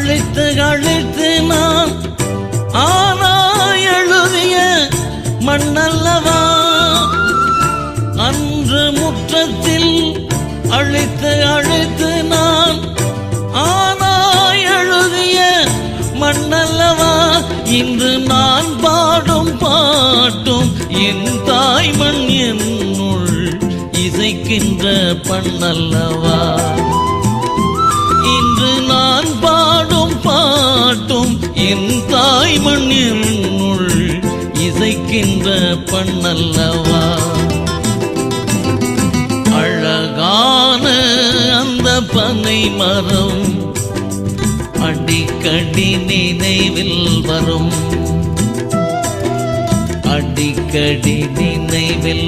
அழைத்து அழைத்து நான் ஆனா எழுதிய மண்ணல்லவா. அன்று முற்றத்தில் அழைத்து அழைத்து நான் ஆனா எழுதிய மண்ணல்லவா. இன்று நான் பாடும் பாட்டும் என் தாய்மண் என்னுள் இசைக்கின்ற பண்ணல்லவா. இன்று நான் பாடும் பாட்டும் என் தாய்மண் என்னுள் இசைக்கின்ற பண்ணல்லவா. அழகான அந்த பனை மரம் அடிக்கடி நினைவில் வரும், அடிக்கடி நினைவில்